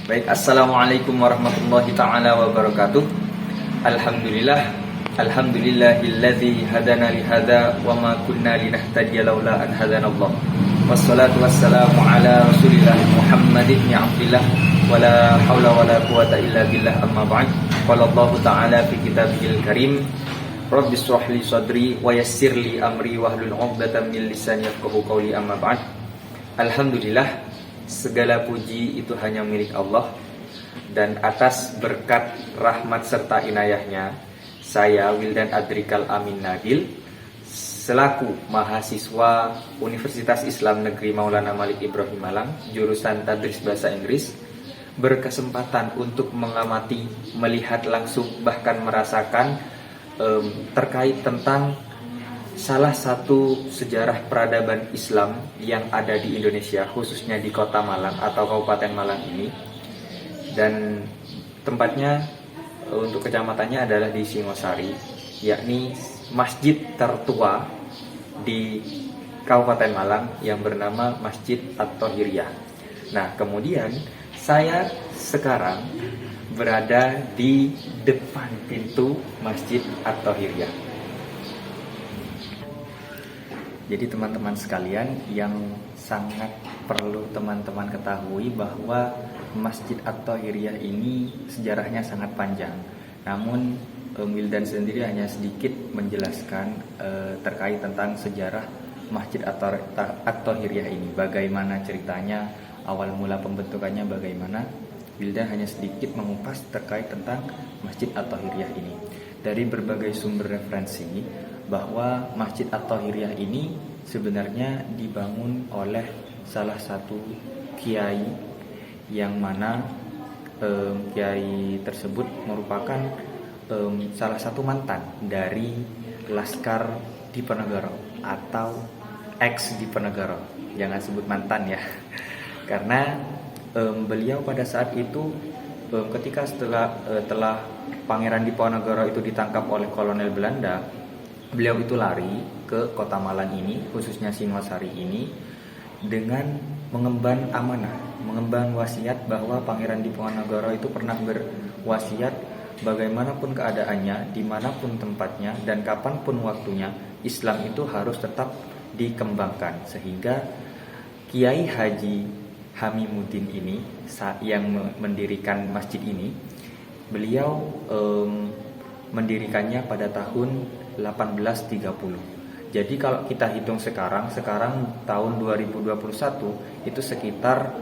Baik, assalamualaikum warahmatullahi taala wabarakatuh. Alhamdulillah, alhamdulillahilladzi hadana li hadza wa ma kunna linahtadiya laula an hadanallah. Wassalatu wassalamu ala Rasulillah Muhammad ibn Abdillah wala haula wala quwata illa billah, amma ba'd. Qala Allah ta'ala fi kitabihil karim, Rabbi shrah li sadri wa yassir li amri wahlul 'uqdatam min lisani yafqahu qawli, amma ba'd. Alhamdulillah, segala puji itu hanya milik Allah, dan atas berkat rahmat serta inayahnya, saya Wildan Adrikal Amin Nabil selaku mahasiswa Universitas Islam Negeri Maulana Malik Ibrahim Malang jurusan Tadris Bahasa Inggris berkesempatan untuk mengamati, melihat langsung, bahkan merasakan terkait tentang salah satu sejarah peradaban Islam yang ada di Indonesia, khususnya di Kota Malang atau Kabupaten Malang ini. Dan tempatnya untuk kecamatannya adalah di Singosari, yakni masjid tertua di Kabupaten Malang yang bernama Masjid At-Thahiriyah. Nah, kemudian saya sekarang berada di depan pintu Masjid At-Thahiriyah. Jadi teman-teman sekalian, yang sangat perlu teman-teman ketahui bahwa Masjid At-Thahiriyah ini sejarahnya sangat panjang. Namun Wildan sendiri hanya sedikit menjelaskan terkait tentang sejarah Masjid At-Thahiriyah ini. Bagaimana ceritanya, awal mula pembentukannya bagaimana. Wildan hanya sedikit mengupas terkait tentang Masjid At-Thahiriyah ini. Dari berbagai sumber referensi, bahwa Masjid At-Thahiriyah ini sebenarnya dibangun oleh salah satu kiai, yang mana kiai tersebut merupakan salah satu mantan dari Laskar Diponegoro atau ex Diponegoro. Jangan sebut mantan ya, karena beliau pada saat itu ketika telah Pangeran Diponegoro itu ditangkap oleh kolonel Belanda, beliau itu lari ke Kota Malang ini, khususnya Singosari ini, dengan mengemban amanah, mengemban wasiat bahwa Pangeran Diponegoro itu pernah berwasiat bagaimanapun keadaannya, dimanapun tempatnya, dan kapanpun waktunya, Islam itu harus tetap dikembangkan. Sehingga Kiai Haji Hamimuddin ini yang mendirikan masjid ini, beliau mendirikannya pada tahun 1830. Jadi kalau kita hitung sekarang tahun 2021 itu sekitar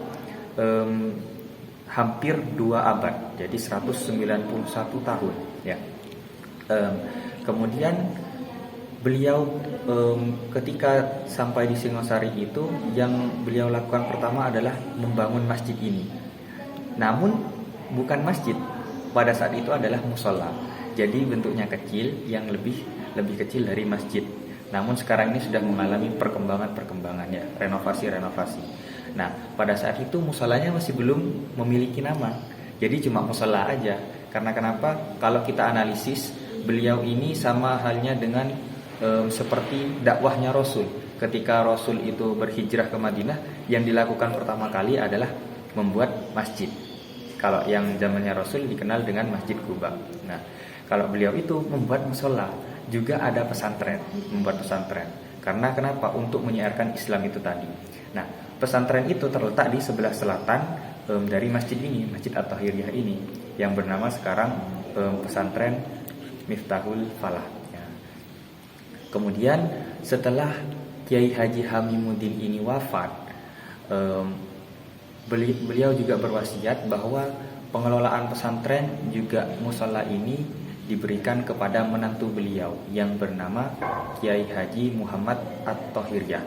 hampir 2 abad. Jadi 191 tahun ya. Kemudian beliau ketika sampai di Singosari itu, yang beliau lakukan pertama adalah membangun masjid ini. Namun bukan masjid, pada saat itu adalah musola. Jadi bentuknya kecil, yang lebih kecil dari masjid. Namun sekarang ini sudah mengalami perkembangan ya, renovasi. Nah, pada saat itu musolanya masih belum memiliki nama. Jadi cuma musola aja. Karena kenapa? Kalau kita analisis, beliau ini sama halnya dengan seperti dakwahnya Rasul. Ketika Rasul itu berhijrah ke Madinah, yang dilakukan pertama kali adalah membuat masjid. Kalau yang zamannya Rasul dikenal dengan Masjid Quba. Nah, kalau beliau itu membuat musola, juga ada pesantren, membuat pesantren. Karena kenapa? Untuk menyiarkan Islam itu tadi. Nah, pesantren itu terletak di sebelah selatan dari masjid ini, Masjid At-Thahiriyah ini, yang bernama sekarang pesantren Miftahul Falah. Ya. Kemudian setelah Kiai Haji Hamimuddin ini wafat, beliau juga berwasiat bahwa pengelolaan pesantren juga musola ini diberikan kepada menantu beliau yang bernama Kiai Haji Muhammad At-Thahiriyah,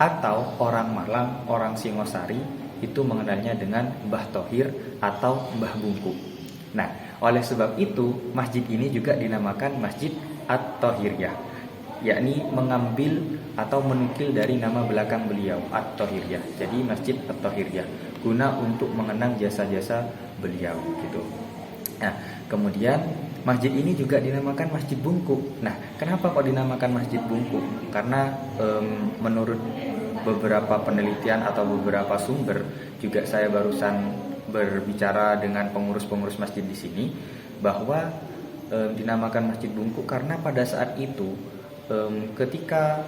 atau orang Malang, orang Singosari itu mengenalnya dengan Mbah Thohir atau Mbah Bungku. Nah, oleh sebab itu masjid ini juga dinamakan Masjid At-Thahiriyah, yakni mengambil atau menukil dari nama belakang beliau, At-Thahiriyah. Jadi Masjid At-Thahiriyah guna untuk mengenang jasa-jasa beliau gitu. Nah, kemudian masjid ini juga dinamakan Masjid Bungku. Nah, kenapa kok dinamakan Masjid Bungku? Karena menurut beberapa penelitian atau beberapa sumber, juga saya barusan berbicara dengan pengurus-pengurus masjid di sini bahwa dinamakan Masjid Bungkuk karena pada saat itu ketika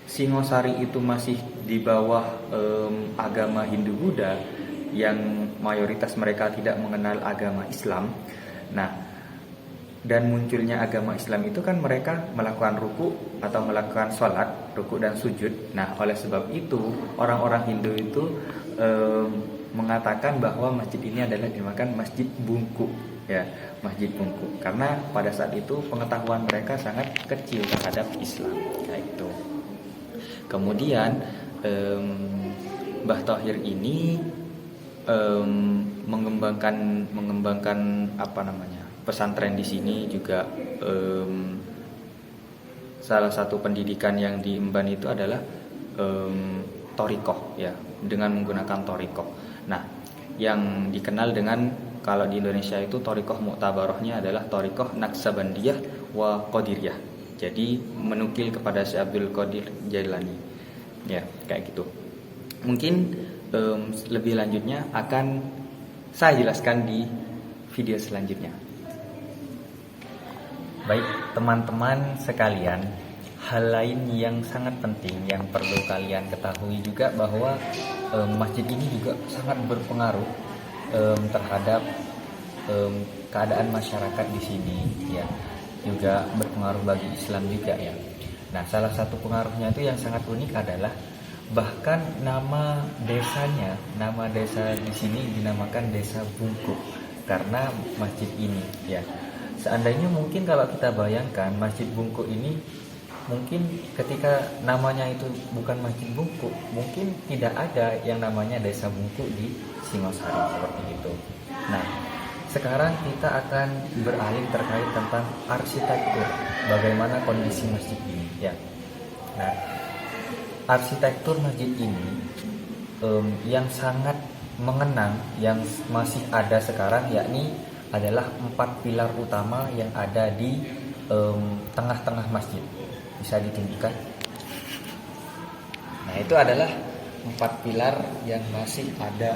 Singosari itu masih di bawah agama Hindu-Buddha yang mayoritas mereka tidak mengenal agama Islam. Nah, dan munculnya agama Islam itu kan mereka melakukan ruku atau melakukan sholat, ruku dan sujud. Nah, oleh sebab itu orang-orang Hindu itu mengatakan bahwa masjid ini adalah dinamakan Masjid Bungkuk, ya, Masjid Bungkuk. Karena pada saat itu pengetahuan mereka sangat kecil terhadap Islam, kayak itu. Kemudian Mbah Thohir ini mengembangkan apa namanya, pesantren di sini juga. Salah satu pendidikan yang diemban itu adalah thorikoh, ya, dengan menggunakan thorikoh. Nah, yang dikenal dengan, kalau di Indonesia itu thorikoh muktabarohnya adalah thorikoh Naksabandiyah wa Qadiriyah. Jadi menukil kepada Syekh Abdul Qadir Jailani, ya, kayak gitu. Mungkin lebih lanjutnya akan saya jelaskan di video selanjutnya. Baik teman-teman sekalian, hal lain yang sangat penting yang perlu kalian ketahui juga bahwa masjid ini juga sangat berpengaruh terhadap keadaan masyarakat di sini, ya, juga berpengaruh bagi Islam juga, ya. Nah, salah satu pengaruhnya itu yang sangat unik adalah bahkan nama desanya, nama desa di sini dinamakan Desa Bungkuk karena masjid ini, ya. Seandainya mungkin kalau kita bayangkan Masjid Bungkuk ini, mungkin ketika namanya itu bukan Masjid Bungkuk, mungkin tidak ada yang namanya Desa Bungkuk di Singosari seperti itu. Nah, sekarang kita akan beralih terkait tentang arsitektur, bagaimana kondisi masjid ini, ya. Nah, arsitektur masjid ini yang sangat mengenang, yang masih ada sekarang, yakni adalah 4 pilar utama yang ada di tengah-tengah masjid. Bisa ditunjukkan. Nah, itu adalah 4 pilar yang masih ada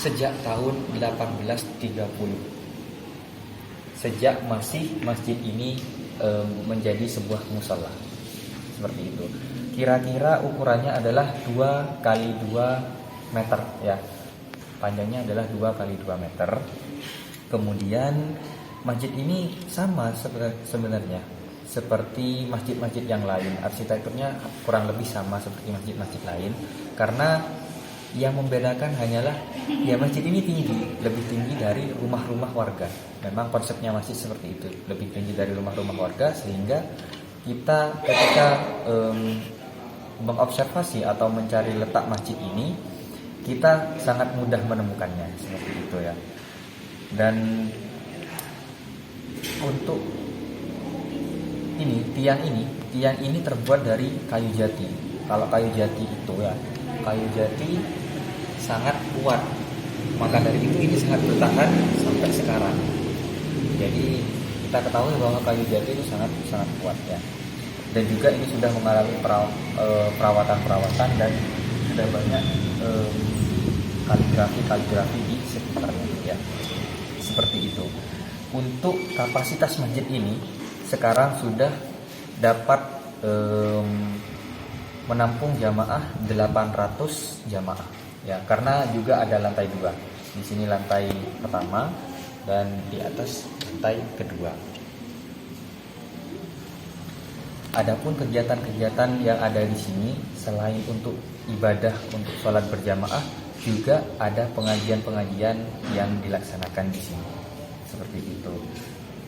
sejak tahun 1830. Sejak masih masjid ini menjadi sebuah musola. Seperti itu. Kira-kira ukurannya adalah 2 kali 2 meter, ya. Panjangnya adalah 2 kali 2 meter. Kemudian masjid ini sama sebenarnya seperti masjid-masjid yang lain. Arsitekturnya kurang lebih sama seperti masjid-masjid lain, karena yang membedakan hanyalah, ya, masjid ini tinggi, lebih tinggi dari rumah-rumah warga. Memang konsepnya masjid seperti itu, lebih tinggi dari rumah-rumah warga, sehingga kita ketika mengobservasi atau mencari letak masjid ini, kita sangat mudah menemukannya seperti itu, ya. Dan untuk tiang ini terbuat dari kayu jati. Kalau kayu jati itu, ya, kayu jati sangat kuat, maka dari itu ini sangat bertahan sampai sekarang. Jadi kita ketahui bahwa kayu jati itu sangat kuat, ya. Dan juga ini sudah mengalami perawatan dan sudah banyak kaligrafi di sekitarnya, ya. Seperti itu. Untuk kapasitas masjid ini sekarang sudah dapat menampung jamaah 800 jamaah, ya, karena juga ada lantai 2. Di sini lantai pertama dan di atas lantai kedua. Adapun kegiatan-kegiatan yang ada di sini selain untuk ibadah, untuk sholat berjamaah, juga ada pengajian-pengajian yang dilaksanakan di sini. Seperti itu.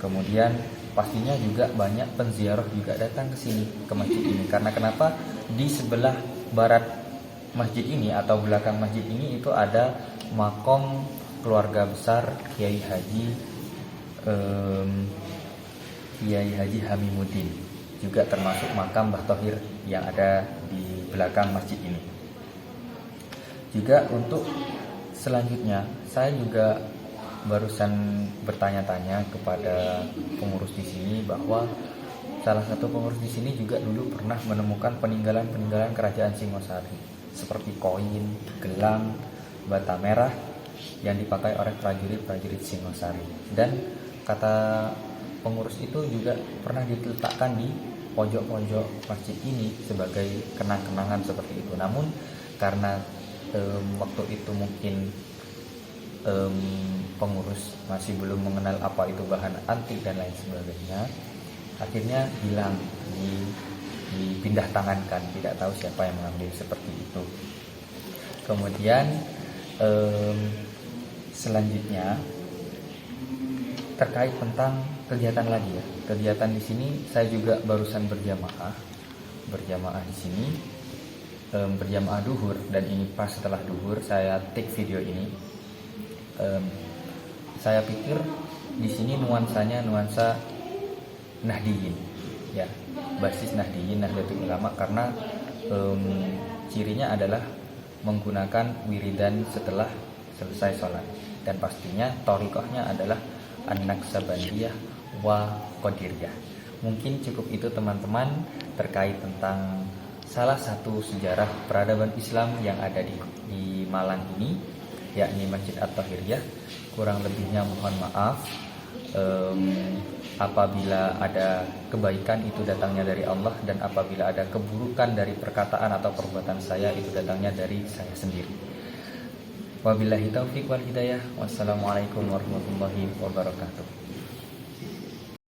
Kemudian pastinya juga banyak penziarah juga datang ke sini, ke masjid ini. Karena kenapa? Di sebelah barat masjid ini atau belakang masjid ini itu ada makom keluarga besar Kiai Haji Hamimuddin, juga termasuk makam Mbah Thohir yang ada di belakang masjid ini. Juga untuk selanjutnya, saya juga barusan bertanya-tanya kepada pengurus di sini bahwa salah satu pengurus di sini juga dulu pernah menemukan peninggalan kerajaan Singosari seperti koin, gelang, bata merah, yang dipakai oleh prajurit-prajurit Singosari. Dan kata pengurus itu juga pernah diletakkan di pojok-pojok masjid ini sebagai kenang-kenangan seperti itu. Namun karena waktu itu mungkin pengurus masih belum mengenal apa itu bahan antik dan lain sebagainya, akhirnya hilang, dipindah tangankan, tidak tahu siapa yang mengambil seperti itu. Kemudian selanjutnya terkait tentang kegiatan lagi ya. Kegiatan di sini saya juga barusan berjamaah di sini, berjamaah duhur, dan ini pas setelah duhur saya take video ini. Saya pikir di sini nuansanya nuansa Nahdiyin, ya, basis Nahdiyin, Nahdlatul Ulama, karena cirinya adalah menggunakan wiridan setelah selesai sholat, dan pastinya thariqahnya adalah An-Naqsabandiyah wa Qadiriyah. Mungkin cukup itu teman-teman terkait tentang salah satu sejarah peradaban Islam yang ada di Malang ini, yakni Masjid At-Tahiriyah. Kurang lebihnya mohon maaf. Apabila ada kebaikan itu datangnya dari Allah, dan apabila ada keburukan dari perkataan atau perbuatan saya itu datangnya dari saya sendiri. Wabillahi taufiq wal hidayah. Wassalamualaikum warahmatullahi wabarakatuh.